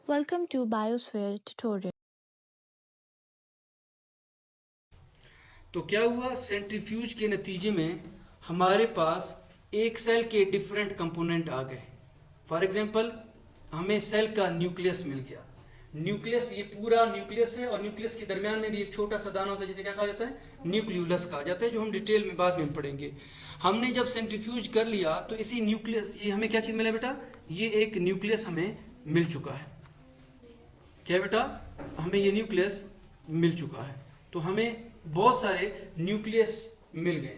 Welcome to Biosphere tutorial. तो क्या हुआ, सेंट्रीफ्यूज के नतीजे में हमारे पास एक सेल के डिफरेंट कंपोनेंट आ गए। फॉर एग्जांपल हमें सेल का न्यूक्लियस मिल गया। न्यूक्लियस, ये पूरा न्यूक्लियस है और न्यूक्लियस के दरमियान में भी एक छोटा सा दाना होता है जिसे क्या कहा जाता है, न्यूक्लियोलस कहा जाता है, जो हम डिटेल में बाद में पढ़ेंगे। हमने जब सेंट्रीफ्यूज कर लिया तो इसी न्यूक्लियस, ये हमें क्या चीज़ मिला बेटा, ये एक न्यूक्लियस हमें मिल चुका है। क्या बेटा, हमें ये न्यूक्लियस मिल चुका है। तो हमें बहुत सारे न्यूक्लियस मिल गए,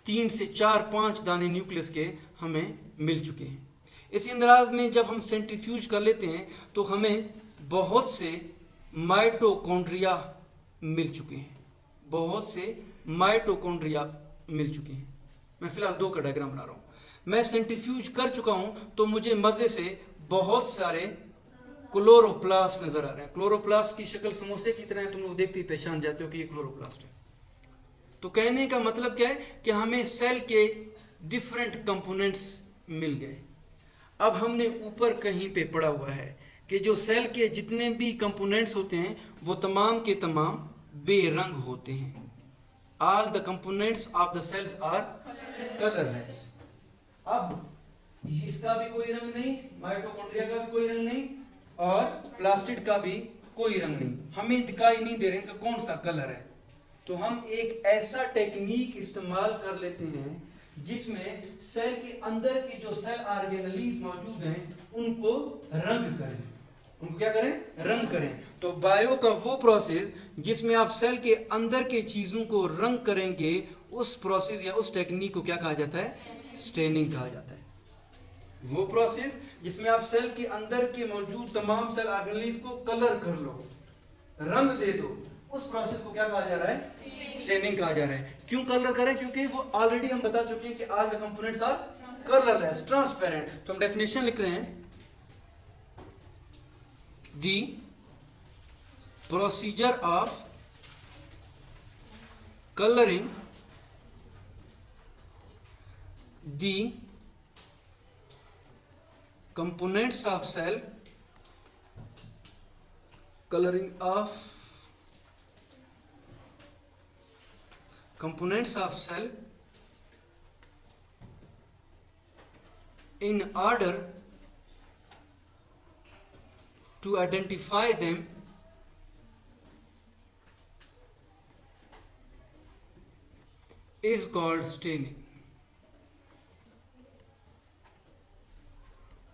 3 से 4 5 दाने न्यूक्लियस के हमें मिल चुके हैं। इसी अंदाज में जब हम सेंट्रीफ्यूज कर लेते हैं तो हमें बहुत से माइटोकॉन्ड्रिया मिल चुके हैं, बहुत से माइटोकॉन्ड्रिया मिल चुके हैं। मैं फिलहाल 2 का डायग्राम बना रहा हूँ। मैं सेंट्रीफ्यूज कर चुका हूँ तो मुझे मज़े से बहुत सारे क्लोरोप्लास्ट नजर आ रहे हैं। क्लोरोप्लास्ट की शक्ल समोसे की तरह है, तुम लोग देखते ही पहचान जाते हो कि ये क्लोरोप्लास्ट है। तो कहने का मतलब क्या है कि हमें सेल के डिफरेंट कंपोनेंट्स मिल गए। अब हमने ऊपर कहीं पे पढ़ा हुआ है कि जो सेल के जितने भी कंपोनेंट्स होते हैं वो तमाम के तमाम बेरंग होते हैं। All the components of the cells are colourless. अब इसका भी कोई रंग नहीं, माइटोकॉन्ड्रिया का भी कोई रंग नहीं, और प्लास्टिड का भी कोई रंग नहीं, हमें दिखाई नहीं दे रहे इनका कौन सा कलर है। तो हम एक ऐसा टेक्निक इस्तेमाल कर लेते हैं जिसमें सेल के अंदर के जो सेल ऑर्गेनेलीज मौजूद हैं उनको रंग करें। उनको क्या करें, रंग करें। तो बायो का वो प्रोसेस जिसमें आप सेल के अंदर के चीजों को रंग करेंगे, उस प्रोसेस या उस टेक्निक को क्या कहा जाता है, स्टेनिंग कहा जाता है। वो प्रोसेस जिसमें आप सेल के अंदर के मौजूद तमाम सेल ऑर्गेनेल्स को कलर कर लो, रंग दे दो, उस प्रोसेस को क्या कहा जा रहा है, स्टेनिंग कहा जा रहा है। क्यों कलर करें, क्योंकि वो ऑलरेडी हम बता चुके हैं कि all the components are colourless, transparent. तो हम डेफिनेशन लिख रहे हैं, the procedure of colouring the components of cell, coloring of components of cell in order to identify them is called staining।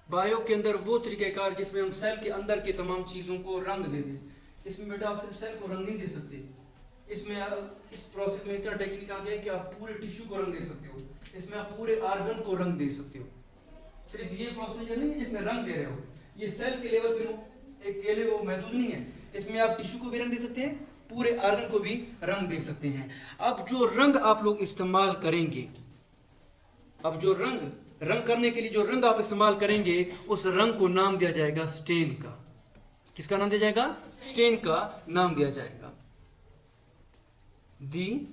Bio के अंदर वो तरीक़ाकार जिसमें हम सेल के अंदर के तमाम चीज़ों को रंग दे दें। इसमें बेटा आप सिर्फ सेल को रंग नहीं दे सकते, इसमें इस प्रोसेस में इतना टेक्निक आ गया है कि आप पूरे टिश्यू को रंग दे सकते हो, इसमें आप पूरे ऑर्गन को रंग दे सकते हो। सिर्फ ये प्रोसेस नहीं है जिसमें रंग दे रहे हो, ये सेल के लेवल पे एक केले वो महदूद नहीं है, इसमें आप टिश्यू को भी रंग दे सकते हैं, पूरे ऑर्गन को भी रंग दे सकते हैं। अब जो रंग आप लोग इस्तेमाल करेंगे, अब जो रंग करने के लिए जो रंग आप इस्तेमाल करेंगे, उस रंग को नाम दिया जाएगा स्टेन का। किसका नाम दिया जाएगा, स्टेन का नाम दिया जाएगा। The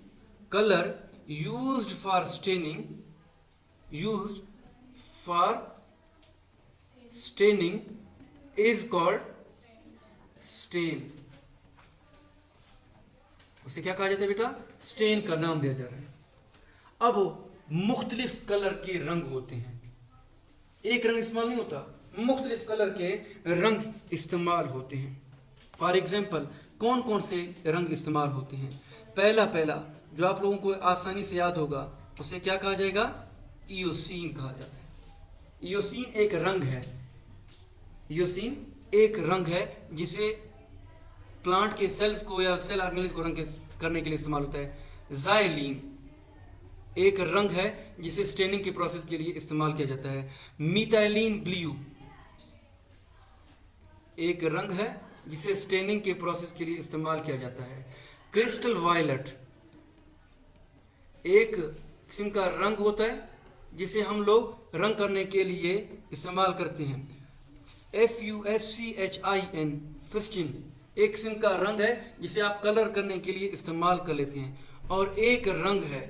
colour used for staining, used for staining is called stain. उसे क्या कहा जाता है बेटा, स्टेन का नाम दिया जा रहा है। अब मुख्तलिफ कलर के रंग होते हैं, एक रंग इस्तेमाल नहीं होता, मुख्तलिफ कलर के रंग इस्तेमाल होते हैं। फॉर एग्जाम्पल कौन कौन से रंग इस्तेमाल होते हैं। पहला जो आप लोगों को आसानी से याद होगा, उसे क्या कहा जाएगा, इयोसीन कहा जाता है। इयोसीन एक रंग है, इयोसीन एक रंग है जिसे प्लांट के सेल्स को या सेल ऑर्गेनेल्स को रंग करने के लिए इस्तेमाल होता है। ज़ाइलीन एक रंग है जिसे स्टेनिंग के प्रोसेस के लिए इस्तेमाल किया जाता है। मीथाइलिन ब्लू एक रंग है जिसे स्टेनिंग के प्रोसेस के लिए इस्तेमाल किया जाता है। क्रिस्टल वायलेट एक किस्म का रंग होता है जिसे हम लोग रंग करने के लिए इस्तेमाल करते हैं। FUSCHIN फिस्टिन एक किस्म का रंग है जिसे आप कलर करने के लिए इस्तेमाल कर लेते हैं। और एक रंग है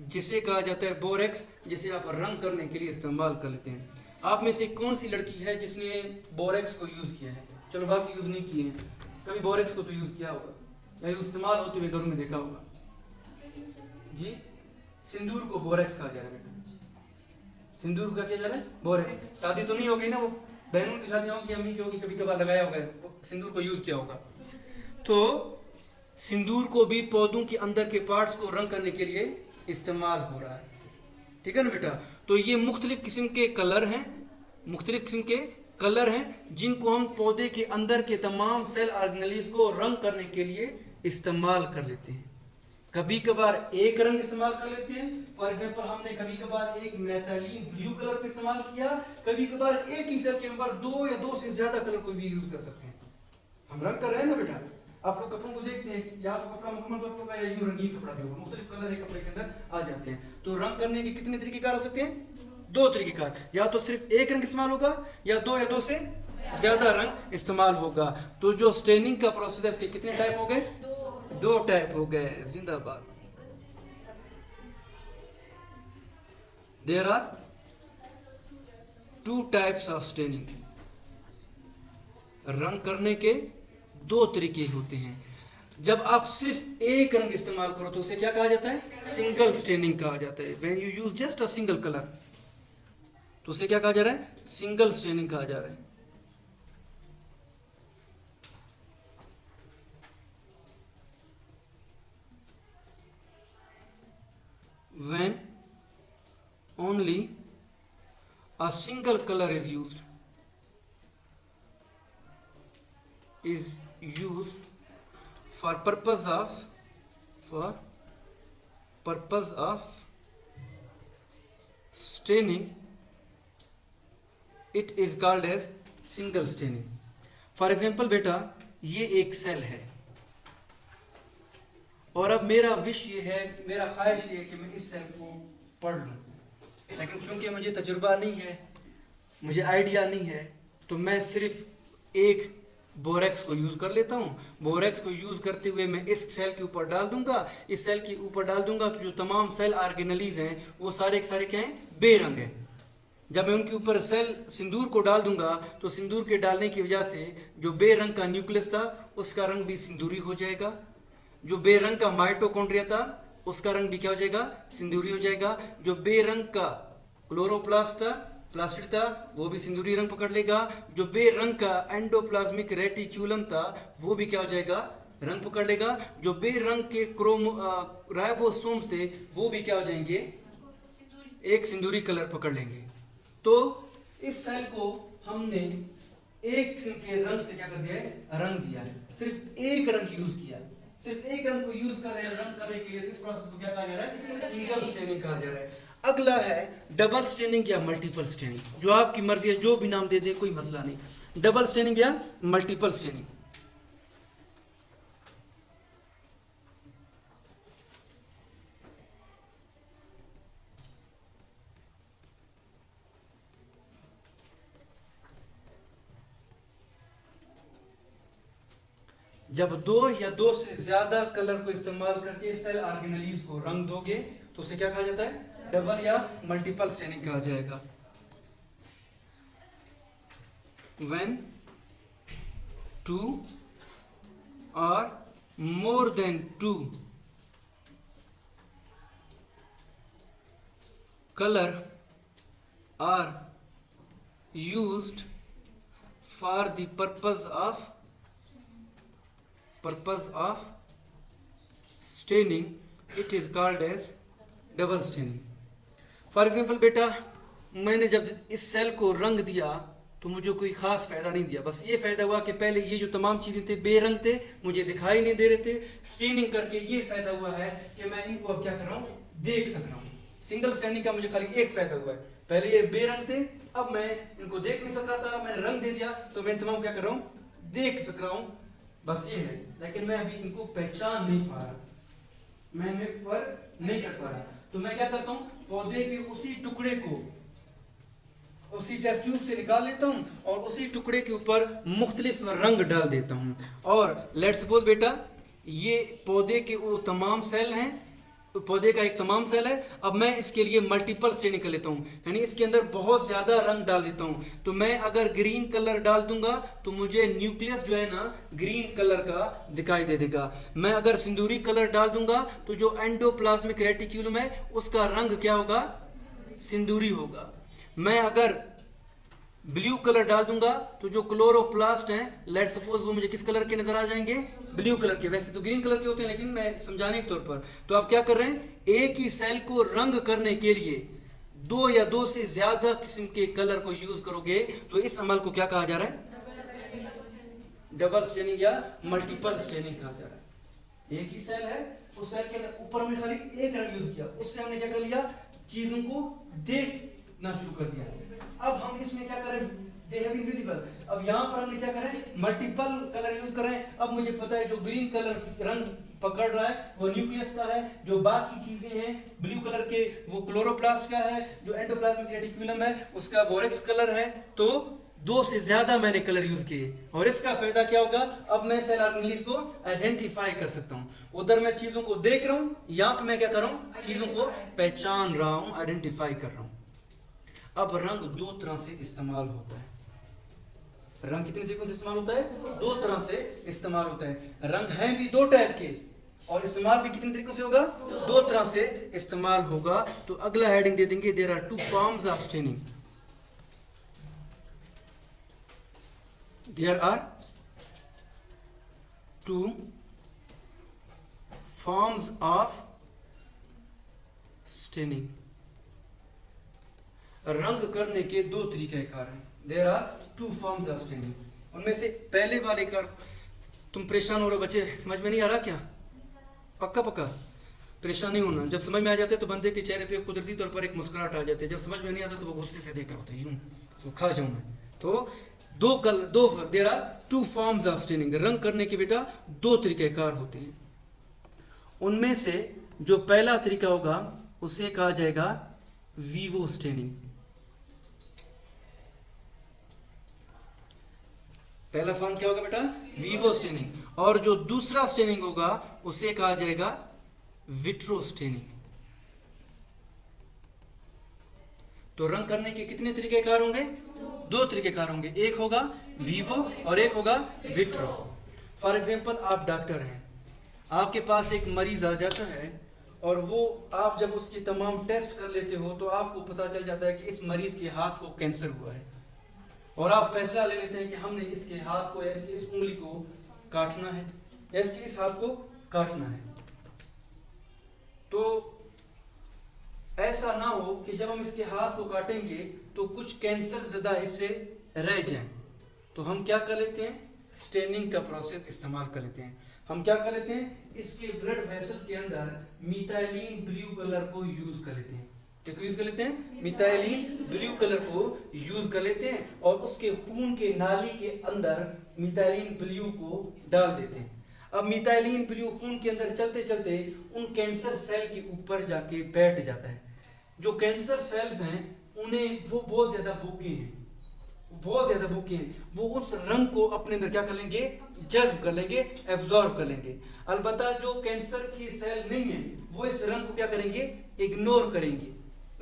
जिसे कहा जाता है बोरेक्स, जिसे आप रंग करने के लिए इस्तेमाल कर लेते हैं। आप में से कौन सी लड़की है जिसने बोरेक्स को यूज़ किया है? चलो बाकी यूज़ नहीं किए हैं, कभी बोरेक्स को तो यूज़ किया होगा या इस्तेमाल होते हुए घरों में देखा होगा जी। सिंदूर को बोरेक्स कहा जा रहा है बेटा, सिंदूर का क्या जा रहा है? बोरेक्स। शादी तो नहीं हो गई ना, वो बहनों की शादी होगी, अम्मी की होगी, कभी कभार लगाया होगा, सिंदूर को यूज़ किया होगा। तो सिंदूर को भी पौधों के अंदर के पार्ट्स को रंग करने के लिए इस्तेमाल हो रहा है, ठीक है ना बेटा। तो ये मुख्तलिफ किस्म के कलर हैं, मुख्तलिफ किस्म के कलर हैं जिनको हम पौधे के अंदर के तमाम सेल ऑर्गेनेल्स को रंग करने के लिए इस्तेमाल कर लेते हैं। कभी कभार एक रंग इस्तेमाल कर लेते हैं, फॉर एग्जांपल हमने कभी कभार एक मेटालिन ब्लू कलर का इस्तेमाल किया, कभी कभार एक ही सेल के अंदर दो या दो से ज्यादा कलर को भी यूज कर सकते हैं। हम रंग कर रहे हैं ना बेटा, आप लोग कपड़ों को देखते हैं, या तो कपड़ा मुकम्मल तौर पर या यूं रंगीन कपड़ा भी होगा, मुख्तलिफ कलर एक कपड़े के अंदर आ जाते हैं। तो रंग करने के कितने तरीकेकार हो सकते हैं? दो तरीकेकार, या तो सिर्फ एक रंग इस्तेमाल होगा या दो से ज्यादा रंग इस्तेमाल होगा। तो जो स्टेनिंग का प्रोसेस है इसके कितने टाइप हो गए? दो टाइप हो गए। जिंदाबाद। There are two types of staining. रंग करने के दो तरीके होते हैं। जब आप सिर्फ एक रंग इस्तेमाल करो तो उसे क्या कहा जाता है? सिंगल स्टेनिंग कहा जाता है। When you use just a single colour तो उसे क्या कहा जा रहा है? सिंगल स्टेनिंग कहा जा रहा है। When only a single color is used for purpose of staining, it is called as single staining. For example बेटा, ये एक सेल है और अब मेरा विश ये है, मेरा ख्वाहिश ये है कि मैं इस सेल को पढ़ लूँ, लेकिन चूंकि मुझे तजुर्बा नहीं है, मुझे आइडिया नहीं है, तो मैं सिर्फ एक बोरेक्स को यूज़ कर लेता हूँ। बोरेक्स को यूज़ करते हुए मैं इस सेल के ऊपर डाल दूंगा, इस सेल के ऊपर डाल दूंगा कि जो तमाम सेल ऑर्गेनेल्स हैं वो सारे के सारे क्या हैं? बेरंग हैं। जब मैं उनके ऊपर सेल सिंदूर को डाल दूंगा तो सिंदूर के डालने की वजह से जो बेरंग का न्यूक्लियस था उसका रंग भी सिंदूरी हो जाएगा, जो बेरंग का माइटोकॉन्ड्रिया था उसका रंग भी क्या हो जाएगा? सिंदूरी हो जाएगा, जो बेरंग का क्लोरोप्लास्ट था, प्लास्टिड था, वो भी सिंदूरी रंग पकड़ लेगा, जो बेरंग का एंडोप्लाज्मिक रेटिक्यूलम था वो भी क्या हो जाएगा? रंग पकड़ लेगा, जो बेरंग के राइबोसोम्स थे वो भी क्या हो जाएंगे? एक सिंदूरी कलर पकड़ लेंगे। तो इस सेल को हमने एक किस्म के रंग से क्या कर दिया है? रंग दिया है। सिर्फ एक रंग यूज किया, सिर्फ एक रंग को यूज कर रहे हैं रंग करने के लिए। इस प्रोसेस को क्या कहा जा रहा है? सिंगल स्टेनिंग कहा जा रहा है। अगला है डबल स्टेनिंग या मल्टीपल स्टेनिंग, जो आपकी मर्जी है, जो भी नाम दे दे कोई मसला नहीं। डबल स्टेनिंग या मल्टीपल स्टेनिंग। जब दो या दो से ज्यादा कलर को इस्तेमाल करके सेल ऑर्गेनेल्स को रंग दोगे तो उसे क्या कहा जाता है? डबल या मल्टीपल स्टेनिंग कहा जाएगा। When two or more than two color are used for the purpose of staining, it is called as double staining. For example बेटा, मैंने जब इस सेल को रंग दिया तो मुझे कोई ख़ास फ़ायदा नहीं दिया, बस ये फ़ायदा हुआ कि पहले ये जो तमाम चीज़ें थे बेरंग थे, मुझे दिखाई नहीं दे रहे थे। स्टेनिंग करके ये फ़ायदा हुआ है कि मैं इनको अब क्या कर रहा हूँ? देख सक रहा हूँ। सिंगल स्टेनिंग का मुझे खाली एक फ़ायदा हुआ है, पहले ये बेरंग थे, अब मैं इनको देख नहीं सक रहा था, मैंने रंग दे दिया तो मैं तमाम क्या कर रहा हूँ? देख सक रहा हूँ, बस ये है। लेकिन मैं अभी इनको पहचान नहीं पा रहा, मैं इनमें फर्क नहीं कर पा रहा। तो मैं क्या करता हूँ? पौधे के उसी टुकड़े को उसी टेस्ट ट्यूब से निकाल लेता हूँ और उसी टुकड़े के ऊपर मुख्तलिफ रंग डाल देता हूँ। और लेट्स सपोज बेटा, ये पौधे के वो तमाम सेल हैं पौधे का एक तमाम सेल है। अब मैं इसके लिए मल्टीपल स्टेनिंग कर लेता हूँ, यानी इसके अंदर बहुत ज़्यादा रंग डाल देता हूँ। तो मैं अगर ग्रीन कलर डाल दूंगा तो मुझे न्यूक्लियस जो है ना ग्रीन कलर का दिखाई दे देगा। मैं अगर सिंदूरी कलर डाल दूंगा तो जो एंडोप्लाज्मिक रेटिक्यूलम है उसका रंग क्या होगा, सिंदूरी होगा। मैं अगर ब्लू कलर डाल दूंगा तो जो क्लोरोप्लास्ट हैं, लेट सपोज वो मुझे किस कलर के नजर आ जाएंगे, ब्लू कलर के। वैसे तो ग्रीन कलर के होते हैं लेकिन मैं समझाने के तौर पर। तो आप क्या कर रहे हैं, एक ही सेल को रंग करने के लिए दो या दो से ज्यादा किस्म के कलर को यूज करोगे तो इस अमल को क्या कहा जा रहा है, डबल स्टेनिंग या मल्टीपल स्टेनिंग कहा जा रहा है। एक ही सेल है, उस सेल के अंदर ऊपर में खाली एक रंग यूज किया, उससे हमने क्या कर लिया, चीजों को देखना शुरू कर दिया। अब हम इसमें क्या करें, दे हैव इनविजिबल। अब यहाँ पर हमने क्या करें, मल्टीपल कलर यूज करें। अब मुझे पता है जो ग्रीन कलर रंग पकड़ रहा है वो न्यूक्लियस का है, जो बाकी चीजें हैं ब्लू कलर के वो क्लोरोप्लास्ट का है, जो एंडोप्लाज्मिक रेटिक्यूलम है उसका बोरेक्स कलर है। तो दो से ज्यादा मैंने कलर यूज किए और इसका फायदा क्या होगा, अब मैं सेल ऑर्गेनेलिस को आइडेंटिफाई कर सकता हूं। उधर मैं चीजों को देख रहा हूं, यहां पे मैं क्या कर रहा हूं, चीजों को पहचान रहा हूं, आइडेंटिफाई कर रहा हूं। अब रंग दो तरह से इस्तेमाल होता है। रंग कितने तरीकों से इस्तेमाल होता है, दो तरह से इस्तेमाल होता है। रंग हैं भी दो टाइप के और इस्तेमाल भी कितने तरीकों से होगा, दो तरह से इस्तेमाल होगा। तो अगला हेडिंग दे देंगे, there are two forms of staining. There are two forms of staining. रंग करने के दो तरीक़ेकार हैं। There are two forms of staining. उनमें से पहले वाले का, तुम परेशान हो रहे हो बच्चे, समझ में नहीं आ रहा क्या, पक्का पक्का परेशान नहीं होना। जब समझ में आ जाते तो बंदे के चेहरे पे कुदरती तौर पर एक मुस्कुराहट आ जाती है। जब समझ में नहीं आता तो वो गुस्से से देख रहा होता है, यूं तो खा जाऊं मैं। तो there are two forms of staining. रंग करने के बेटा दो तरीक़ेकार होते हैं। उनमें से जो पहला तरीका होगा उसे कहा जाएगा वीवो स्टेनिंग। पहला फॉर्म क्या होगा बेटा, वीवो स्टेनिंग। और जो दूसरा स्टेनिंग होगा उसे कहा जाएगा विट्रो स्टेनिंग। तो रंग करने के कितने तरीक़ेकार होंगे, दो तरीक़ेकार होंगे। एक होगा वीवो और एक होगा विट्रो। फॉर एग्जांपल आप डॉक्टर हैं, आपके पास एक मरीज आ जाता है और वो आप जब उसकी तमाम टेस्ट कर लेते हो तो आपको पता चल जाता है कि इस मरीज के हाथ को कैंसर हुआ है और आप फैसला ले लेते हैं कि हमने इसके हाथ को या इसकी इस उंगली को काटना है या इसके इस हाथ को काटना है। तो ऐसा ना हो कि जब हम इसके हाथ को काटेंगे तो कुछ कैंसर ज़दा हिस्से रह जाएं, तो हम क्या कर लेते हैं, स्टेनिंग का प्रोसेस इस्तेमाल कर लेते हैं। हम क्या कर लेते हैं, इसके ब्लड वेसल के अंदर मिथाइलिन ब्लू कलर को यूज कर लेते हैं। किसको यूज कर लेते हैं, मिथाइलिन ब्लू कलर को यूज कर लेते हैं और उसके खून के नाली के अंदर मिथाइलिन ब्लू को डाल देते हैं। अब मिथाइलिन ब्लू खून के अंदर चलते चलते उन कैंसर सेल के ऊपर जाके बैठ जाता है। जो कैंसर सेल्स हैं उन्हें वो बहुत ज्यादा भूखे हैं, बहुत ज्यादा भूखे हैं, वो उस रंग को अपने अंदर क्या कर लेंगे, जज्ब कर लेंगे, एब्जॉर्ब कर लेंगे। अलबत्ता जो कैंसर की सेल नहीं है वो इस रंग को क्या करेंगे, इग्नोर करेंगे,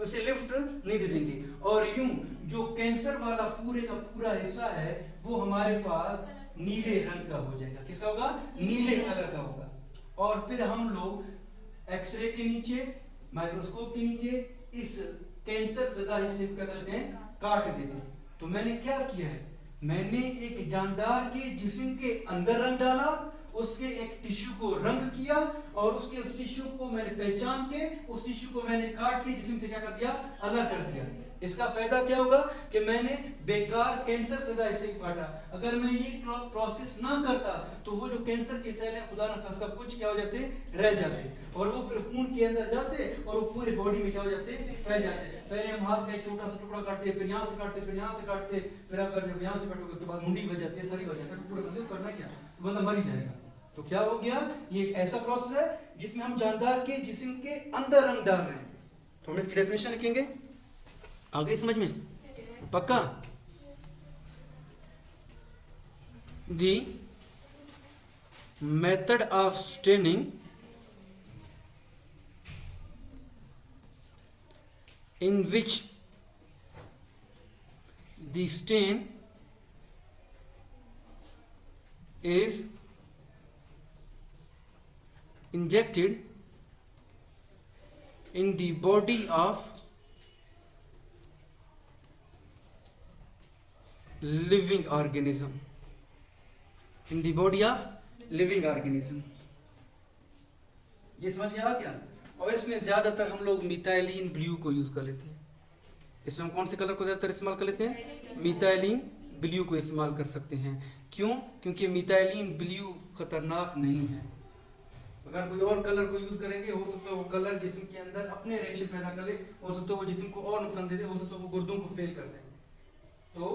उसे लिफ्ट नहीं दे देंगे। और यूं जो कैंसर वाला पूरे का पूरा हिस्सा है वो हमारे पास नीले रंग का हो जाएगा। किसका होगा, नीले कलर का होगा। और फिर हम लोग एक्सरे के नीचे, माइक्रोस्कोप के नीचे इस कैंसर ज़दा हिस्से को क्या करते हैं, काट देते हैं। तो मैंने क्या किया है, मैंने एक जानदार के जिस्म के अंदर रंग डाला, उसके एक टिश्यू को रंग किया और उसके उस टिश्यू को मैंने पहचान के उस टिश्यू को मैंने काट के जिस्म से क्या कर दिया, अलग कर दिया। इसका फायदा क्या होगा कि मैंने बेकार कैंसर ज़दा हिस्से को काटा। अगर मैं ये प्रोसेस ना करता तो वो जो कैंसर के सेल हैं खुदा न खास्ता कुछ क्या हो जाते, रह जाते और वो फिर खून के अंदर जाते और वो पूरे बॉडी में क्या हो जाते, फैल जाते। पहले हम हाथ का एक छोटा सा टुकड़ा काटते, फिर यहाँ से काटते, फिर यहाँ से काटते, फिर अगर जब यहाँ से काटोगे उसके बाद मुंडी बच जाती है, सारी बच जाती है, पूरे बंदे को करना क्या, तो बंदा मर ही जाएगा। तो क्या हो गया, ये एक ऐसा प्रोसेस है जिसमें हम जानदार के जिस्म के अंदर रंग डाल रहे हैं। तो हम इसकी डेफिनेशन लिखेंगे, आगे समझ में पक्का। The method of staining in which the stain is injected in the body of living organism, in the body of living organism। ये समझ में आ गया? और इसमें ज्यादातर हम लोग मिथाइलिन ब्लू को यूज कर लेते हैं। इसमें हम कौन से कलर को ज्यादातर इस्तेमाल कर लेते हैं? मिथाइलिन ब्लू को इस्तेमाल कर सकते हैं। क्यों? क्योंकि मिथाइलिन ब्लू खतरनाक नहीं है। अगर कोई और कलर को यूज करेंगे, हो सकता है वो कलर जिस्म के अंदर अपने रिएक्शन पैदा करे, हो सकता है वो जिस्म को और नुकसान दे दे, हो सकता है वो गुर्दों को फेल कर दे। तो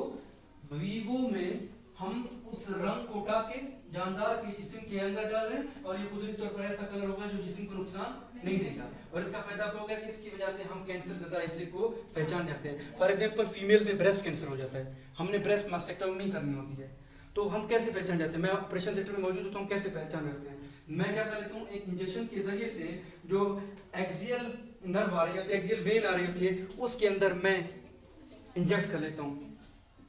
वीवो में हम उस रंग को उठा के जानदार के जिस्म के अंदर डाल रहे हैं, और ये कुदरती तौर पर ऐसा कलर होगा जो जिस्म को नुकसान नहीं देगा। और इसका फायदा क्या होगा कि इसकी वजह से हम कैंसर ज़्यादा हिस्से को पहचान जाते हैं। फॉर एग्जांपल फीमेल में ब्रेस्ट कैंसर हो जाता है, हमने ब्रेस्ट मास्टेक्टोमी करनी होती है, तो हम कैसे पहचान जाते हैं? मैं ऑपरेशन थिएटर में मौजूद होता हूँ, कैसे पहचान जाते हैं? मैं क्या कर लेता हूँ, एक इंजेक्शन के जरिए से जो एक्सियल नर्व आ रही होती है, एक्सियल वेन आ रही होती है, उसके अंदर मैं इंजेक्ट कर लेता हूँ,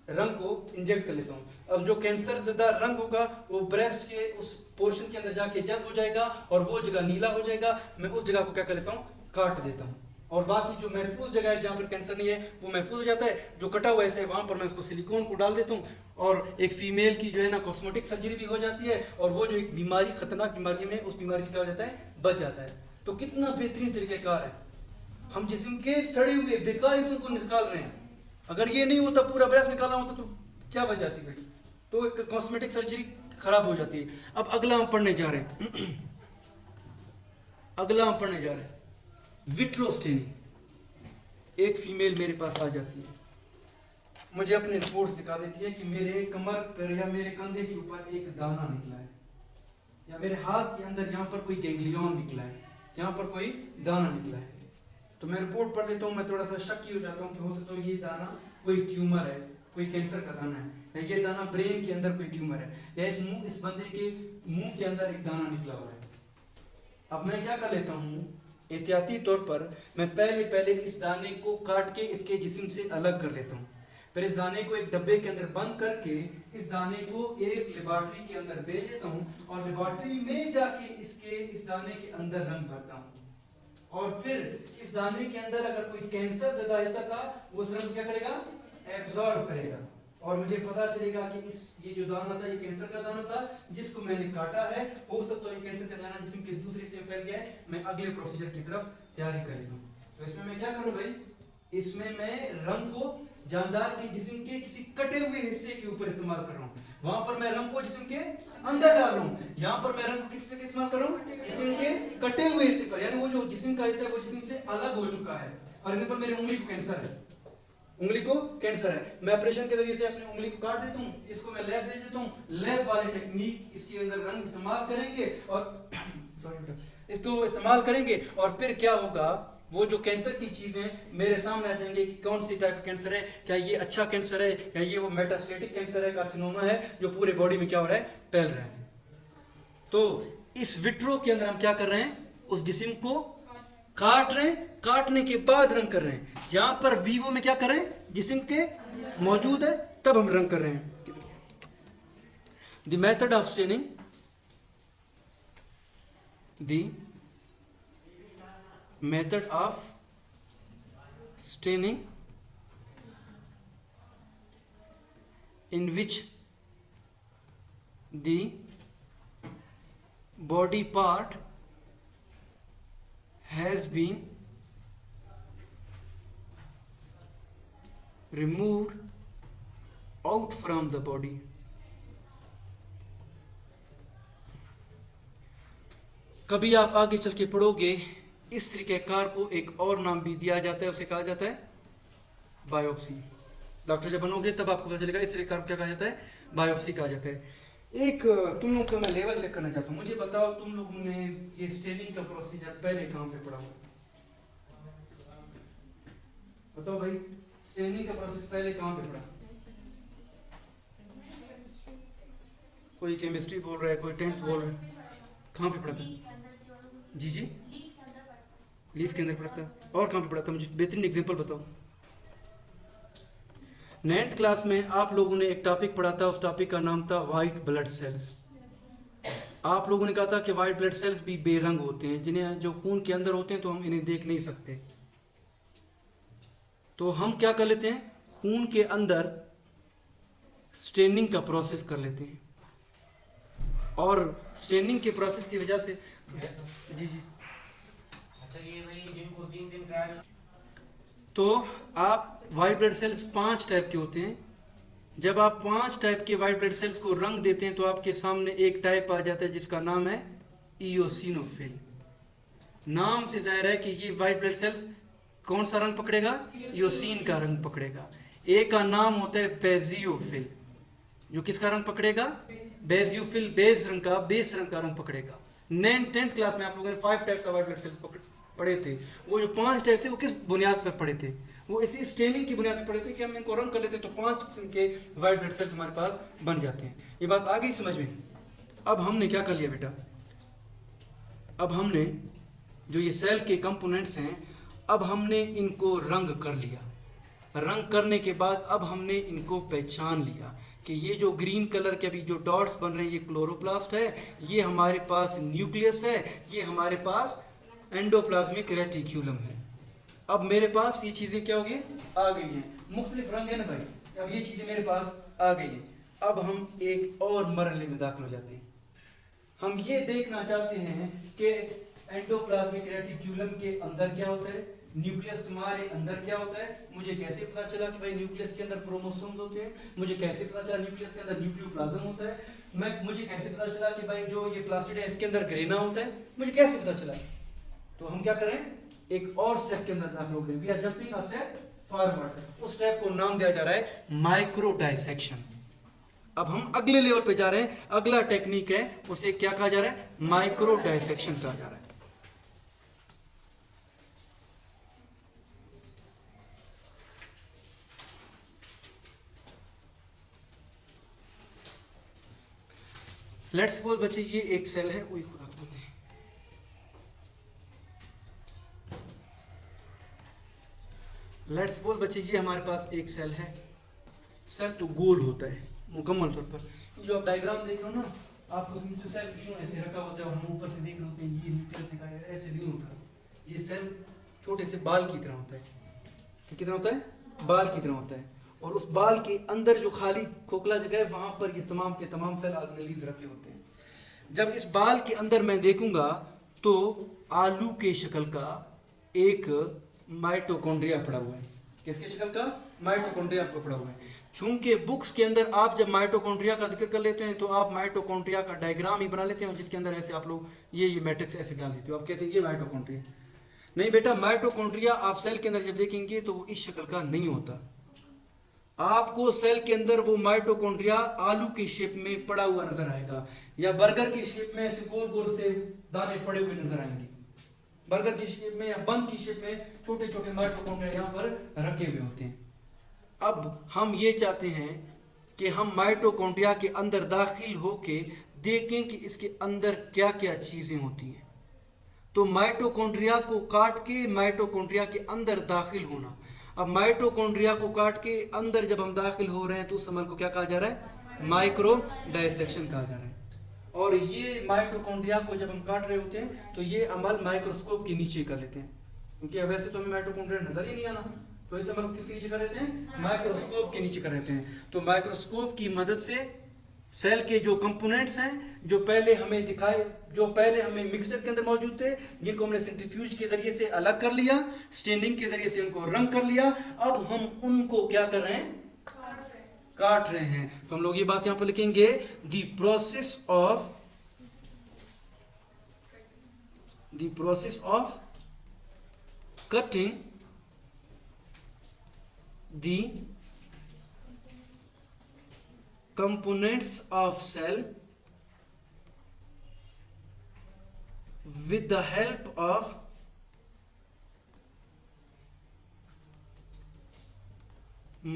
रंग को इंजेक्ट कर लेता हूँ। अब जो कैंसर ज़्यादा रंग होगा वो ब्रेस्ट के उस पोर्शन के अंदर जाके जज्ब हो जाएगा और वो जगह नीला हो जाएगा। मैं उस जगह को क्या कर लेता हूँ, काट देता हूँ, और बाकी जो महफूज जगह है जहाँ पर कैंसर नहीं है वो महफूज हो जाता है। जो कटा हुआ है वहाँ पर मैं उसको सिलिकॉन को डाल देता हूँ, और एक फीमेल की जो है ना कॉस्मेटिक सर्जरी भी हो जाती है, और वो जो एक बीमारी खतरनाक बीमारी में उस बीमारी से क्या हो जाता है, बच जाता है। तो कितना बेहतरीन तरीक़ाकार है। हम जिस्म के सड़े हुए बेकार हिस्सों को निकाल रहे हैं। अगर ये नहीं होता, पूरा ब्रेस्ट निकालना होता, तो क्या बच जाती भाई? तो एक कॉस्मेटिक सर्जरी खराब हो जाती है। अब अगला हम पढ़ने जा रहे हैं अगला हम पढ़ने जा रहे हैं विट्रो स्टेनिंग। एक फीमेल मेरे पास आ जाती है, मुझे अपने रिपोर्ट्स दिखा देती है कि मेरे कमर पर या मेरे कंधे के ऊपर एक दाना निकला है, या मेरे हाथ के अंदर यहाँ पर कोई गैंग्लियन निकला है, यहाँ पर कोई दाना निकला है। तो मैं रिपोर्ट पढ़ लेता हूँ, मैं थोड़ा सा शक हो जाता हूँ कि हो सकता है ये दाना कोई ट्यूमर है, कोई कैंसर का दाना है, या ये दाना ब्रेन के अंदर कोई ट्यूमर है, या इस बंदे के मुंह के अंदर एक दाना निकला हुआ है। अब मैं क्या कर लेता हूँ, एहतियाती तौर पर मैं पहले इस दाने को काट के इसके जिस्म से अलग कर लेता हूँ। फिर इस दाने को एक डब्बे के अंदर बंद करके इस दाने को एक लेबॉर्ट्री के अंदर भेज देता हूँ, और लेबॉर्ट्री में जाके इस दाने के अंदर रंग भरता हूँ, और फिर इस दाने के अंदर अगर कोई कैंसर ज्यादा हिस्सा था वो उस रंग क्या करेगा, एब्जॉर्ब करेगा, और मुझे पता चलेगा कि ये जो दाना था ये कैंसर का दाना था जिसको मैंने काटा है। हो सकता है ये कैंसर का दाना जिस्म के दूसरे हिस्से में फैल गया है। मैं अगले प्रोसीजर की तरफ तैयारी कर लेता हूँ। तो इसमें मैं क्या करूँ भाई, इसमें मैं रंग को जानदार के जिस्म के किसी कटे हुए हिस्से के ऊपर इस्तेमाल कर रहा हूँ। वहां पर मैं रंग को जिस्म के अंदर डाल रहा हूँ, यहाँ पर मैं रंग को किस पे इस्तेमाल कर रहा हूँ, जिस्म के कटे हुए हिस्से पर, यानी वो जो जिस्म का हिस्सा है वो जिस्म से अलग हो चुका है। फॉर एग्जाम्पल मेरी उंगली को कैंसर है, उंगली को कैंसर है, मैं ऑपरेशन के जरिए से अपनी उंगली को काट देता हूँ, इसको मैं लैब भेज देता हूँ। लैब वाले टेक्निक इसके अंदर रंग इस्तेमाल करेंगे और इसको इस्तेमाल करेंगे, और फिर क्या होगा, वो जो कैंसर की चीजें मेरे सामने आ जाएंगे कि कौन सी टाइप का कैंसर है, क्या ये अच्छा कैंसर है या ये वो मेटास्टेटिक कैंसर है, कार्सिनोमा है जो पूरे बॉडी में क्या हो रहा है, फैल रहा है। तो इस विट्रो के अंदर हम क्या कर रहे हैं, उस जिस्म को काट रहे हैं, काटने के बाद रंग कर रहे हैं। जहां पर वीवो में क्या कर रहे हैं, जिस्म के मौजूद है तब हम रंग कर रहे हैं। The method of staining, the method of staining in which the body part has been removed out from the body. कभी आप आगे चल के पढ़ोगे, इस तरीक़ेकार को एक और नाम भी दिया जाता है, उसे कहा जाता है बायोप्सी। डॉक्टर जब बनोगे तब आपको पता चलेगा इस तरीक़ेकार को क्या कहा जाता है, बायोप्सी कहा जाता है। एक तुम लोग का मैं लेवल चेक करना चाहता हूँ, मुझे बताओ तुम लोगों ने ये स्टेनिंग का प्रोसीजर पहले कहाँ पे पढ़ा हुआ? बताओ भाई, स्टेनिंग का प्रोसेस पहले कहाँ पे पढ़ा? कोई केमिस्ट्री बोल रहा है, कोई 10th बोल रहा है, कहाँ पे पढ़ा था? जी जी, लीफ के अंदर पढ़ा था, और कहाँ पे पढ़ा था, मुझे बेहतरीन एग्जांपल बताओ। 9th क्लास में आप लोगों ने एक टॉपिक पढ़ा था, उस टॉपिक का नाम था वाइट ब्लड सेल्स। आप लोगों ने कहा था कि वाइट ब्लड सेल्स भी बेरंग होते हैं, जिन्हें जो खून के अंदर होते हैं तो हम इन्हें देख नहीं सकते। तो हम क्या कर लेते हैं, खून के अंदर स्टेनिंग का प्रोसेस कर लेते हैं, और स्टेनिंग के प्रोसेस की वजह से जी जी अच्छा ये भाई जिनको 3 दिन ट्रायल। तो आप वाइट ब्लड सेल्स 5 टाइप के होते हैं। जब आप 5 टाइप के वाइट ब्लड सेल्स को रंग देते हैं तो आपके सामने एक टाइप आ जाता है जिसका नाम है इयोसिनोफिल। नाम से जाहिर है कि ये वाइट ब्लड सेल्स कौन सा रंग पकड़ेगा, इयोसिन का रंग पकड़ेगा। एक का नाम होता है बेजियोफिल, जो किसका रंग पकड़ेगा, बेजियोफिल, बेस रंग का रंग पकड़ेगा। 10th क्लास में आप लोगों ने 5 types of white blood cells पढ़े थे। वो जो 5 टाइप थे वो किस बुनियाद पर पढ़े थे, वो इसी स्टेनिंग की बुनियाद पर पढ़े थे कि हम इनको रंग कर लेते तो 5 किस्म के वाइट ब्लड सेल्स हमारे पास बन जाते हैं। ये बात आ गई समझ में। अब हमने क्या कर लिया बेटा, अब हमने जो ये सेल के कंपोनेंट्स हैं, अब हमने इनको रंग कर लिया। रंग करने के बाद अब हमने इनको पहचान लिया कि ये जो ग्रीन कलर के अभी जो डॉट्स बन रहे हैं ये क्लोरोप्लास्ट है, ये हमारे पास न्यूक्लियस है, ये हमारे पास एंडोप्लाज्मिक रेटिक्यूलम है। अब मेरे पास ये चीज़ें क्या हो गई, आ गई हैं, मुख्तलिफ रंग है ना भाई, अब ये चीज़ें मेरे पास आ गई हैं। अब हम एक और मरहले में दाखिल हो जाते हैं। हम ये देखना चाहते हैं कि एंडोप्लाज्मिक रेटिक्यूलम के अंदर क्या होता है, न्यूक्लियस तुम्हारे अंदर क्या होता है। मुझे कैसे पता चला कि भाई न्यूक्लियस के अंदर क्रोमोसोम्स होते हैं, मुझे कैसे पता चला न्यूक्लियस के अंदर न्यूक्लियोप्लाज्म होता है, मुझे कैसे पता चला कि भाई जो ये प्लास्टिड है इसके अंदर ग्रेना होता है, मुझे कैसे पता चला। तो हम क्या करें, एक और स्टेप के अंदर दाखिल हो गए, we are jumping a step forward. उस स्टेप को नाम दिया जा रहा है माइक्रो डाइसेक्शन। अब हम अगले लेवल पे जा रहे हैं, अगला टेक्निक है, उसे क्या कहा जा रहा है, माइक्रो डाइसेक्शन कहा जा रहा है। लेट्स सपोज बच्चे ये एक सेल है, वही खुदा की बंदे, लेट्स सपोज बच्चे ये हमारे पास एक सेल है। सेल तो गोल होता है मुकम्मल तौर पर, जो आप डायग्राम देख रहे हो ना, आपको समझो सेल क्यों ऐसे रखा होता है और हम ऊपर से देख रहे होते हैं ये न्यूक्लियस दिखाया है, ऐसे नहीं होता। ये सेल छोटे से बाल की तरह होता है, कितना होता है, बाल की तरह होता है, और उस बाल के अंदर जो खाली खोखला जगह है वहां पर ये तमाम के तमाम सेल ऑर्गेनेल्स रखे होते हैं। जब इस बाल के अंदर मैं देखूंगा तो आलू के शक्ल का एक माइटोकॉन्ड्रिया पड़ा हुआ है। किसके शक्ल का, माइटोकॉन्ड्रिया आपको पड़ा हुआ है। चूंकि बुक्स के अंदर आप जब माइटोकॉन्ड्रिया का जिक्र कर लेते हैं तो आप माइटोकॉन्ड्रिया का डायग्राम ही बना लेते हैं, जिसके अंदर ऐसे आप लोग ये मैट्रिक्स ऐसे डाल देते हो, आप कहते हैं ये माइटोकॉन्ड्रिया। नहीं बेटा, माइटोकॉन्ड्रिया आप सेल के अंदर जब देखेंगे तो वो इस शक्ल का नहीं होता। आपको सेल के अंदर वो माइटोकॉन्ड्रिया आलू की शेप में पड़ा हुआ नजर आएगा, या बर्गर की शेप में ऐसे गोल गोल से दाने पड़े हुए नजर आएंगे। बर्गर की शेप में या बंद की शेप में छोटे छोटे माइटोकॉन्ड्रिया यहाँ पर रखे हुए होते हैं। अब हम ये चाहते हैं कि हम माइटोकॉन्ड्रिया के अंदर दाखिल होके देखें कि इसके अंदर क्या क्या चीजें होती हैं। तो माइटोकॉन्ड्रिया को काट के माइटोकॉन्ड्रिया के अंदर दाखिल होना। अब माइटोकॉन्ड्रिया को काट के अंदर जब हम दाखिल हो रहे हैं तो उस अमल को क्या कहा जा रहा है, माइक्रो डाइसेक्शन कहा जा रहा है। और ये माइटोकॉन्ड्रिया को जब हम काट रहे होते हैं तो ये अमल माइक्रोस्कोप के नीचे कर लेते हैं, क्योंकि वैसे तो हमें माइटोकॉन्ड्रिया नजर ही नहीं आना, तो इस अमल को किसके नीचे कर लेते हैं, माइक्रोस्कोप के नीचे कर लेते हैं। तो माइक्रोस्कोप की मदद से सेल के जो कंपोनेंट्स हैं जो पहले हमें मिक्सचर के अंदर मौजूद थे, जिनको हमने सेंट्रीफ्यूज के जरिए से अलग कर लिया, स्टेनिंग के जरिए से उनको रंग कर लिया, अब हम उनको क्या कर रहे हैं, काट रहे हैं। तो हम लोग ये बात यहां पर लिखेंगे, the process of cutting the components of cell with the help of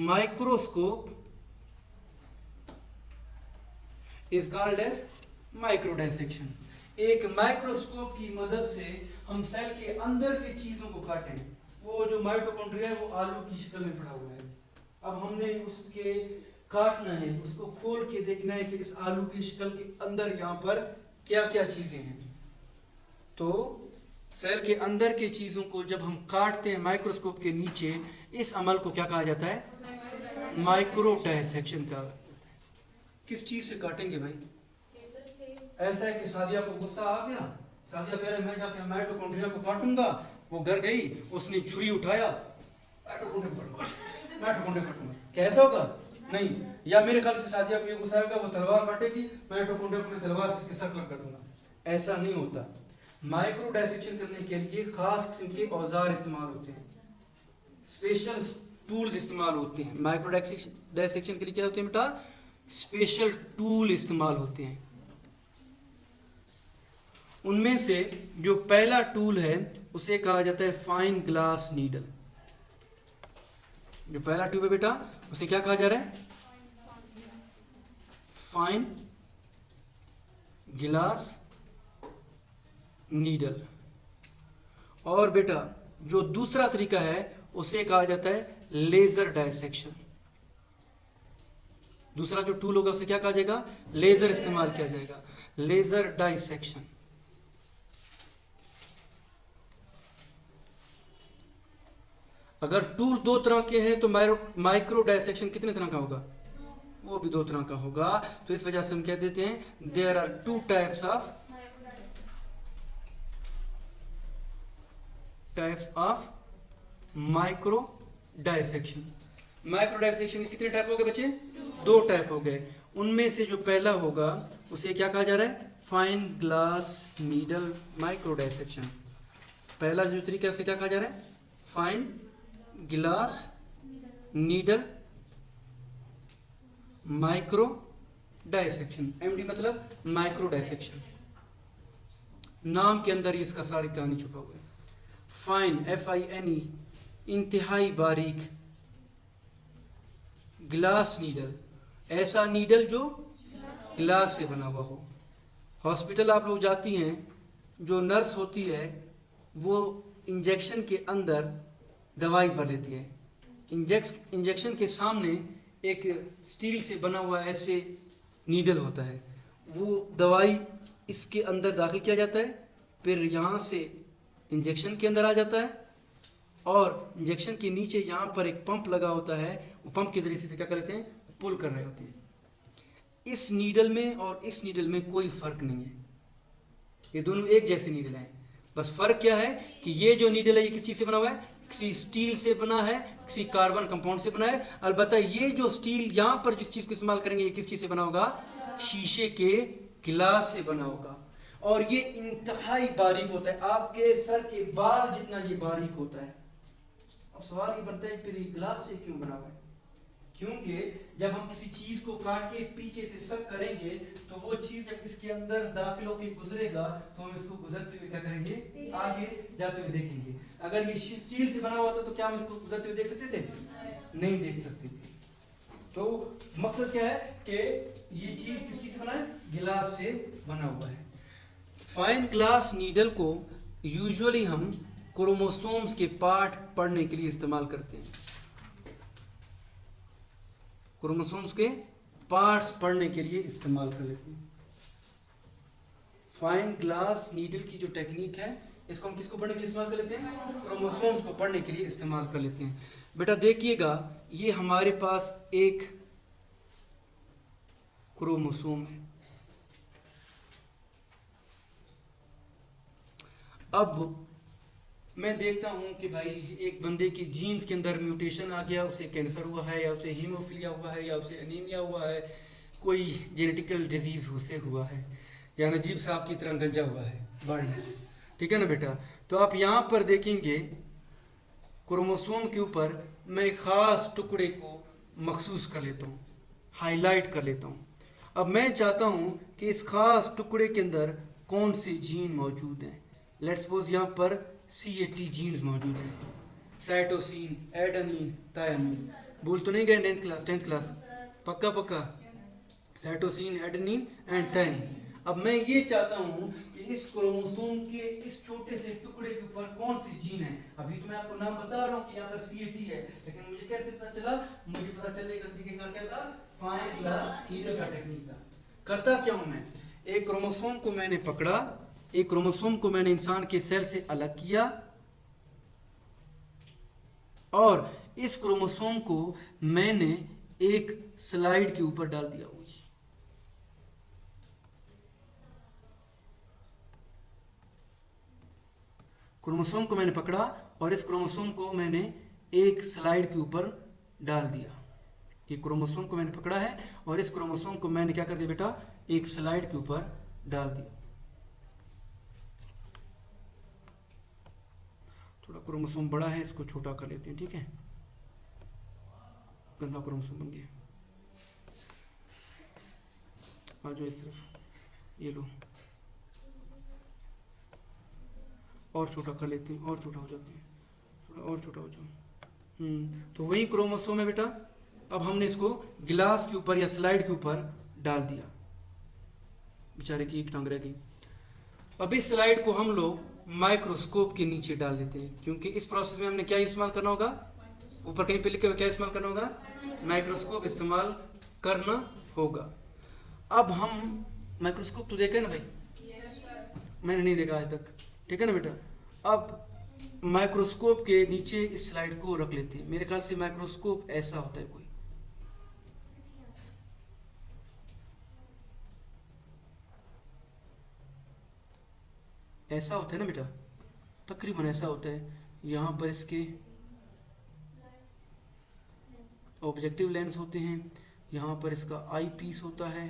microscope is called as microdissection। एक माइक्रोस्कोप की मदद से हम सेल के अंदर की चीजों को काटें। वो जो माइटोकॉन्ड्रिया है वो आलू की शक्ल में पड़ा हुआ है। अब हमने उसके काटना है, उसको खोल के देखना है कि इस आलू की शक्ल के अंदर यहाँ पर क्या क्या चीजें हैं। तो सेल के अंदर की चीजों को जब हम काटते हैं माइक्रोस्कोप के नीचे, इस अमल को क्या कहा जाता है? माइक्रो डायसेक्शन कहा जाता है। किस चीज से काटेंगे भाई? ऐसा है कि सादिया को गुस्सा आ गया, सादिया कह रहे मैं जाके माइटोकॉन्ड्रिया को काटूंगा। वो घर गई, उसने छुरी उठाया, माइटोकॉन्ड्रिया काटूंगा। क्या ऐसा होगा? नहीं। या मेरे ख्याल से सादिया को ये गुस्सा आएगा, वो तलवार काटेगी, माइटोकॉन्ड्रिया को मैं तलवार से इसके सर कर दूंगा। ऐसा नहीं होता। माइक्रो डायसेक्शन करने के लिए खास किस्म के औजार इस्तेमाल होते हैं, स्पेशल टूल्स इस्तेमाल होते हैं। माइक्रो डायसेक्शन के लिए क्या होते हैं बेटा? स्पेशल टूल इस्तेमाल होते हैं। उनमें से जो पहला टूल है उसे कहा जाता है फाइन ग्लास नीडल। जो पहला ट्यूब है बेटा उसे क्या कहा जा रहा है? Fine glass needle. और बेटा जो दूसरा तरीका है उसे कहा जाता है लेजर डायसेक्शन। दूसरा जो टूल होगा उसे क्या कहा जाएगा? लेजर इस्तेमाल किया जाएगा, लेजर डायसेक्शन। अगर टूल दो तरह के हैं तो माइक्रो डायसेक्शन कितने तरह का होगा? वो भी दो तरह का होगा। तो इस वजह से हम कह देते हैं there are two types of micro dissection. Micro dissection के कितने टाइप हो गए बच्चे? दो टाइप हो गए। उनमें से जो पहला होगा उसे क्या कहा जा रहा है? Fine glass needle micro dissection. पहला जो तरीका है उसे क्या कहा जा रहा है? Fine glass needle micro dissection. MD मतलब माइक्रो डायसेक्शन। नाम के अंदर ही इसका सारी कहानी छुपा हुआ है। फाइन FINE इंतहाई बारीक, ग्लास नीडल ऐसा नीडल जो ग्लास से बना हुआ हो। हॉस्पिटल आप लोग जाती हैं, जो नर्स होती है वो इंजेक्शन के अंदर दवाई भर लेती है। इंजेक्शन के सामने एक स्टील से बना हुआ ऐसे नीडल होता है, वो दवाई इसके अंदर दाखिल किया जाता है, फिर यहाँ से इंजेक्शन के अंदर आ जाता है और इंजेक्शन के नीचे यहाँ पर एक पंप लगा होता है। वो पंप के जरिए से क्या कर लेते हैं? पुल कर रहे होते हैं। इस नीडल में और इस नीडल में कोई फर्क नहीं है, ये दोनों एक जैसे नीडल हैं। बस फर्क क्या है कि ये जो नीडल है ये किस चीज़ से बना हुआ है? किसी स्टील से बना है, किसी कार्बन कंपाउंड से बना है। अलबत्ता ये जो स्टील यहाँ पर जिस चीज़ को इस्तेमाल करेंगे ये किस चीज़ से बना होगा? शीशे के गिलास से बना होगा। और ये इंतहाई बारीक होता है, आपके सर के बाल जितना ये बारीक होता है। अब सवाल ये बनता है फिर ये गिलास से क्यों बना हुआ है? क्योंकि जब हम किसी चीज को काट के पीछे से सक करेंगे तो वो चीज जब इसके अंदर दाखिल होकर गुजरेगा तो हम इसको गुजरते हुए क्या करेंगे? आगे जाते हुए देखेंगे। अगर ये स्टील से बना हुआ था तो क्या हम इसको गुजरते हुए देख सकते थे? नहीं देख सकते थे। तो मकसद क्या है कि ये चीज किस चीज से बना है? गिलास से बना हुआ है। फाइन ग्लास नीडल को यूजुअली हम क्रोमोसोम्स के पार्ट पढ़ने के लिए इस्तेमाल करते हैं। क्रोमोसोम्स के पार्ट्स पढ़ने के लिए इस्तेमाल कर लेते हैं। फाइन ग्लास नीडल की जो टेक्निक है इसको हम किसको पढ़ने के लिए इस्तेमाल कर लेते हैं? क्रोमोसोम्स को पढ़ने के लिए इस्तेमाल कर लेते हैं। बेटा देखिएगा, ये हमारे पास एक क्रोमोसोम है। अब मैं देखता हूँ कि भाई एक बंदे की जीन्स के अंदर म्यूटेशन आ गया, उसे कैंसर हुआ है या उसे हीमोफीलिया हुआ है या उसे एनीमिया हुआ है, कोई जेनेटिकल डिजीज़ उसे हुआ है या नजीब साहब की तरह गंजा हुआ है, बाल्डनेस। ठीक है ना बेटा? तो आप यहाँ पर देखेंगे क्रोमोसोम के ऊपर मैं एक ख़ास टुकड़े को मखसूस कर लेता हूँ, हाईलाइट कर लेता हूँ। अब मैं चाहता हूँ कि इस ख़ास टुकड़े के अंदर कौन से जीन मौजूद हैं। लेट्स सपोज यहाँ पर CAT जीन्स मौजूद हैं, साइटोसिन, एडेनिन, थायमिन। भूल तो नहीं गए 10th क्लास? पक्का? Cytosine, adenine and thymine. अब मैं ये चाहता हूँ कि कि इस क्रोमोसोम के इस छोटे से टुकड़े के ऊपर कौन सी जीन है। अभी तो मैं आपको नाम बता रहा हूँ कि यहाँ पर CAT है, लेकिन मुझे कैसे पता चला? मुझे पता चलेगा तरीका क्या था, फाइन ग्लास नीडल का टेक्निक था। करता क्या हूँ मैं, एक क्रोमोसोम को मैंने पकड़ा, एक क्रोमोसोम को मैंने इंसान के सेल से अलग किया और इस क्रोमोसोम को मैंने एक स्लाइड के ऊपर डाल दिया। हुई क्रोमोसोम को मैंने पकड़ा और इस क्रोमोसोम को मैंने एक स्लाइड के ऊपर डाल दिया। ये क्रोमोसोम को मैंने पकड़ा है और इस क्रोमोसोम को मैंने क्या कर दिया बेटा, एक स्लाइड के ऊपर डाल दिया। थोड़ा क्रोमोसोम बड़ा है, इसको छोटा कर लेते हैं, ठीक है। गंदा क्रोमोसोम बन गया। आ जाओ इस तरफ, ये लो, और छोटा कर लेते हैं, और छोटा हो जाते हैं, थोड़ा और छोटा हो जाओ। तो वही क्रोमोसोम है बेटा। अब हमने इसको गिलास के ऊपर या स्लाइड के ऊपर डाल दिया, बेचारे की एक टांग रह गई। अब इस स्लाइड को हम लोग माइक्रोस्कोप के नीचे डाल देते हैं, क्योंकि इस प्रोसेस में हमने क्या इस्तेमाल करना होगा, ऊपर कहीं पे लिखे हुए क्या इस्तेमाल करना होगा, माइक्रोस्कोप इस्तेमाल करना होगा। अब हम माइक्रोस्कोप तो देखा है ना भाई? मैंने नहीं देखा आज तक, ठीक है ना बेटा। अब माइक्रोस्कोप के नीचे इस स्लाइड को रख लेते हैं। मेरे ख्याल से माइक्रोस्कोप ऐसा होता है, कोई ऐसा होता है ना बेटा, तकरीबन ऐसा होता है। यहाँ पर इसके ऑब्जेक्टिव लेंस होते हैं, यहाँ पर इसका आई पीस होता है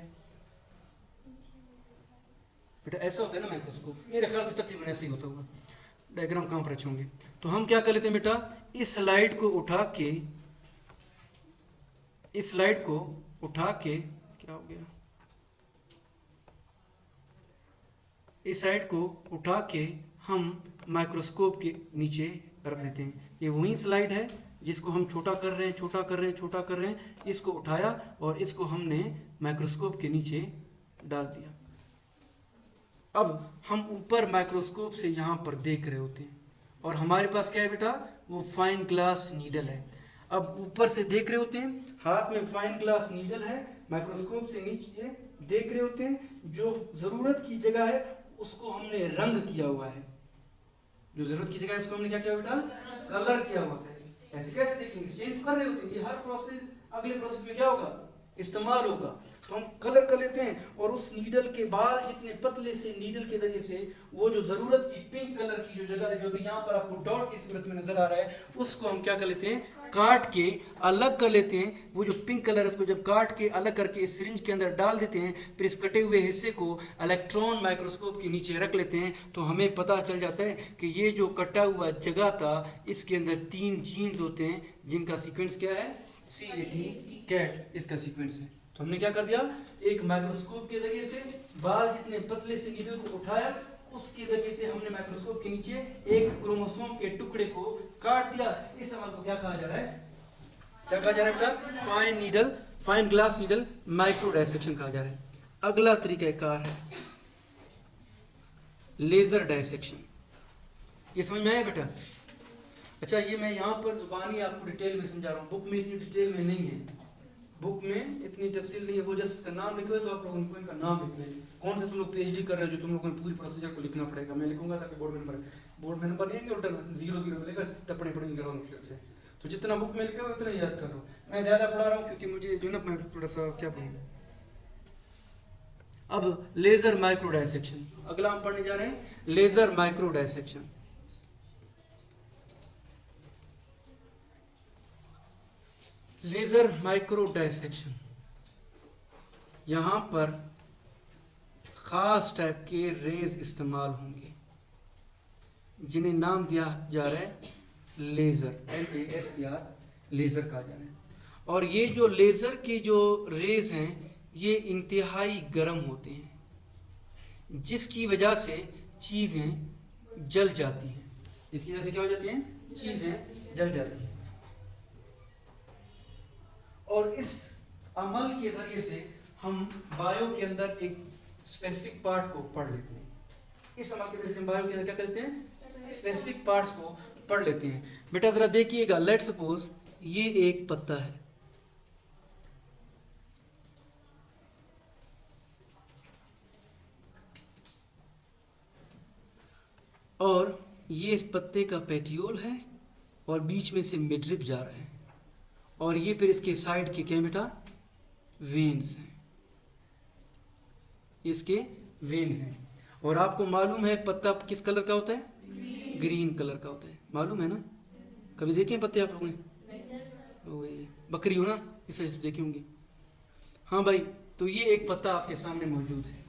बेटा, ऐसा होता है ना माइक्रोस्कोप। मेरे ख्याल से तकरीबन ऐसे ही होता होगा। डायग्राम कहाँ पर अच्छे होंगे। तो हम क्या कर लेते हैं बेटा, इस स्लाइड को उठा के, इस स्लाइड को उठा के, क्या हो गया, इस साइड को उठा के हम माइक्रोस्कोप के नीचे रख देते हैं। ये वही स्लाइड है जिसको हम छोटा कर रहे हैं, छोटा कर रहे हैं, छोटा कर रहे हैं। इसको उठाया और इसको हमने माइक्रोस्कोप के नीचे डाल दिया। अब हम ऊपर माइक्रोस्कोप से यहाँ पर देख रहे होते हैं और हमारे पास क्या है बेटा, वो फाइन ग्लास नीडल है। अब ऊपर से देख रहे होते हैं, हाथ में फाइन ग्लास नीडल है, माइक्रोस्कोप से नीचे देख रहे होते हैं। जो ज़रूरत की जगह है उसको हमने रंग किया हुआ है, जो जरूरत की जगह है उसको हमने क्या किया बेटा, कलर किया हुआ है। ऐसे कैसे देखेंगे, चेंज कर रहे होते हैं। ये हर प्रोसेस अगले प्रोसेस में क्या होगा, इस्तेमाल होगा। तो हम कलर कर लेते हैं और उस नीडल के बाल जितने पतले से नीडल के जरिए से वो जो जरूरत की पिंक कलर की जो जगह है, जो भी यहाँ पर आपको डॉट की सूरत में नजर आ रहा है, उसको हम क्या कर लेते हैं, काट के अलग कर लेते हैं। वो जो पिंक कलर है उसको जब काट के अलग करके इस सिरिंज के अंदर डाल देते हैं, फिर इस कटे हुए हिस्से को इलेक्ट्रॉन माइक्रोस्कोप के नीचे रख लेते हैं, तो हमें पता चल जाता है कि ये जो कटा हुआ जगह था इसके अंदर 3 जीन्स होते हैं जिनका सीक्वेंस क्या है, CAT, कैट इसका सीक्वेंस है। तो हमने क्या कर दिया, एक माइक्रोस्कोप के जरिए से बाल जितने पतले से नीडल को उठाया, उसके जरिए से हमने माइक्रोस्कोप के नीचे एक क्रोमोसोम के टुकड़े को काट दिया। इस अमल को क्या कहा जा रहा है, क्या कहा जा रहा है बेटा, fine needle, fine glass needle micro dissection कहा जा रहा है। अगला तरीकाकार है लेजर डायसेक्शन। ये समझ में आया बेटा? अच्छा, ये मैं यहाँ पर जुबानी आपको डिटेल में समझा रहा हूँ, बुक में इतनी डिटेल में नहीं है, बुक में इतनी तफसील नहीं है। वो जस्ट इसका नाम लिखे हुए, तो आप लोग उनको इनका नाम लिख लें। कौन से तुम लोग PhD कर रहे हो जो तुम लोगों को पूरी प्रोसीजर को लिखना पड़ेगा, मैं लिखूंगा ताकि बोर्ड में नंबर नहीं आएंगे, उल्टा 0 मिलेगा, टप्पणी पड़ेंगे रॉन्ग अक्षर से। तो जितना बुक में लिखा हुआ उतना याद कर लो। मैं ज़्यादा पढ़ा रहा हूँ क्योंकि मुझे जो ना, मैं थोड़ा सा क्या पढ़ूँ। अब लेजर माइक्रो डायसेक्शन, अगला हम पढ़ने जा रहे हैं, laser micro dissection. Laser micro dissection, यहाँ पर ख़ास टाइप के रेज इस्तेमाल होंगे जिन्हें नाम दिया जा रहा है लेज़र, LASER, लेज़र कहा जा रहा है। और ये जो लेज़र के जो रेज हैं ये इंतहाई गर्म होते हैं, जिसकी वजह से चीज़ें जल जाती हैं। इसकी वजह से क्या हो जाती हैं, चीज़ें जल जाती हैं। और इस अमल के ज़रिए से हम बायो के अंदर एक स्पेसिफिक पार्ट को पढ़ लेते हैं। इस सवाल की तरह से हम बायो के क्या करते हैं, स्पेसिफिक पार्ट्स को पढ़ लेते हैं। बेटा जरा देखिएगा, लेट सपोज ये एक पत्ता है, और ये इस पत्ते का पेटियोल है और बीच में से मिडरिप जा रहा है, और ये फिर इसके साइड के क्या बेटा, वेन्स हैं, इसके वेन्स हैं। और आपको मालूम है पत्ता किस कलर का होता है, ग्रीन कलर का होता है, मालूम है ना? कभी देखे हैं पत्ते आप लोगों ने? वही बकरी हो ना, इस वजह से देखे होंगे। हाँ भाई, तो ये एक पत्ता आपके सामने मौजूद है।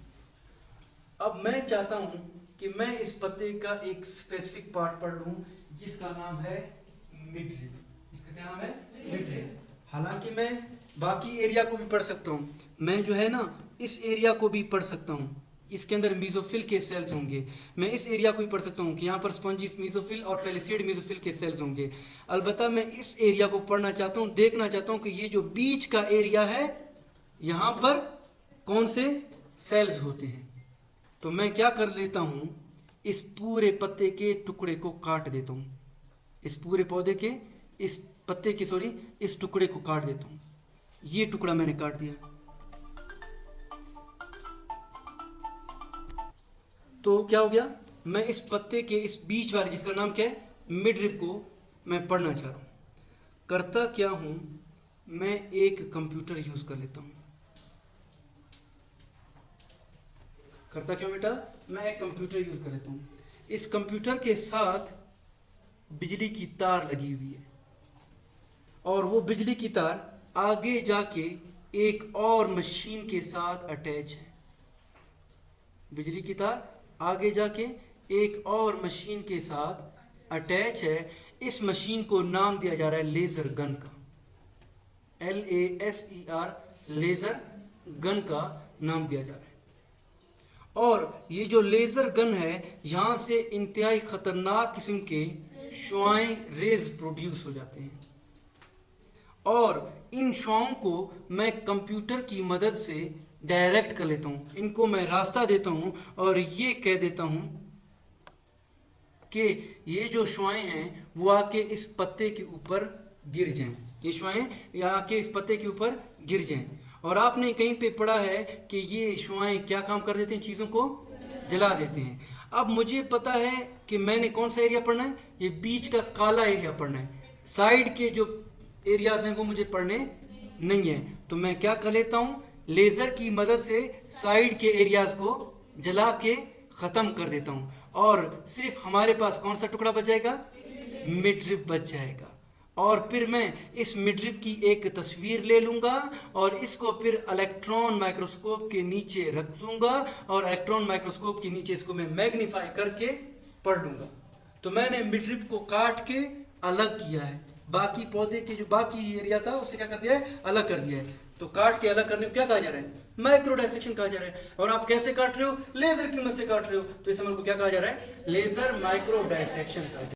अब मैं चाहता हूँ कि मैं इस पत्ते का एक स्पेसिफिक पार्ट पढ़ लूँ जिसका नाम है मिडरिप। इसका क्या नाम है, मिडरिप। हालांकि मैं बाकी एरिया को भी पढ़ सकता हूँ, मैं जो है ना इस एरिया को भी पढ़ सकता हूँ, इसके अंदर मीजोफिल के सेल्स होंगे। मैं इस एरिया को भी पढ़ सकता हूँ कि यहाँ पर स्पॉन्जी मीजोफिल और पेलिसेड मीजोफिल के सेल्स होंगे। अलबत्ता मैं इस एरिया को पढ़ना चाहता हूँ, देखना चाहता हूँ कि ये जो बीच का एरिया है यहाँ पर कौन से सेल्स होते हैं। तो मैं क्या कर लेता हूँ, इस पूरे पत्ते के टुकड़े को काट देता हूँ, इस पूरे पौधे के, इस पत्ते के सॉरी इस टुकड़े को काट देता हूँ। ये टुकड़ा मैंने काट दिया। तो क्या हो गया, मैं इस पत्ते के इस बीच वाले जिसका नाम क्या है, मिडरिप को मैं पढ़ना चाह रहा हूँ। करता क्या हूँ, मैं एक कंप्यूटर यूज कर लेता हूँ। करता क्यों बेटा, मैं एक कंप्यूटर यूज कर लेता हूँ। इस कंप्यूटर के साथ बिजली की तार लगी हुई है, और वो बिजली की तार आगे जाके एक और मशीन के साथ अटैच है। बिजली की तार आगे जाके एक और मशीन के साथ अटैच है। इस मशीन को नाम दिया जा रहा है लेजर गन का, LASER, लेजर गन का नाम दिया जा रहा है। और ये जो लेजर गन है, यहाँ से इंतहाई खतरनाक किस्म के शुआएं रेज प्रोड्यूस हो जाते हैं, और इन शुआओं को मैं कंप्यूटर की मदद से डायरेक्ट कर लेता हूँ। इनको मैं रास्ता देता हूँ और ये कह देता हूँ कि ये जो शुआएं हैं वो आके इस पत्ते के ऊपर गिर जाएं, ये शुआएं या आके इस पत्ते के ऊपर गिर जाएं। और आपने कहीं पे पढ़ा है कि ये शुआएं क्या काम कर देते हैं, चीज़ों को जला देते हैं। अब मुझे पता है कि मैंने कौन सा एरिया पढ़ना है, ये बीच का काला एरिया पढ़ना है, साइड के जो एरियाज हैं वो मुझे पढ़ने नहीं है। तो मैं क्या कर लेता हूँ, लेज़र की मदद से साइड के एरियाज को जला के ख़त्म कर देता हूँ, और सिर्फ हमारे पास कौन सा टुकड़ा बच जाएगा, मिडरिप बच जाएगा। और फिर मैं इस मिडरिप की एक तस्वीर ले लूँगा और इसको फिर इलेक्ट्रॉन माइक्रोस्कोप के नीचे रख दूँगा, और इलेक्ट्रॉन माइक्रोस्कोप के नीचे इसको मैं मैग्नीफाई करके पढ़ लूँगा। तो मैंने मिडरिप को काट के अलग किया है, बाकी पौधे के जो बाकी एरिया था उससे क्या कर दिया है, अलग कर दिया है। तो काट के अलग करने को क्या कहा जा रहा है, माइक्रो डायसेक्शन कहा जा रहा है। और आप कैसे काट रहे हो, लेजर की मदद से काट रहे हो, तो इस अमल को क्या कहा जा रहा है, लेजर माइक्रो डायसेक्शन कहा जा रहा है।